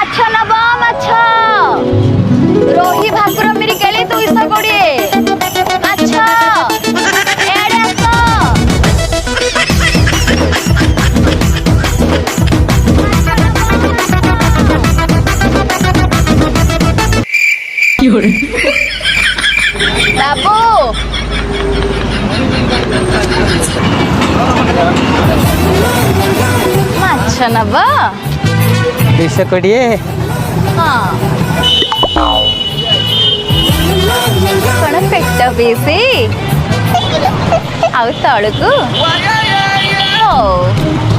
ମାଛ ନବ ମାଛ ରୋହି ଭାକୁର ମିରିକାଳି 220 ମାଛ ଏଆଡେ ଆସ ବାବୁ ମାଛ ନବ 220 ହଁ କଣ ପେଟ ପିସି ଆଉ ତଳକୁ ହଉ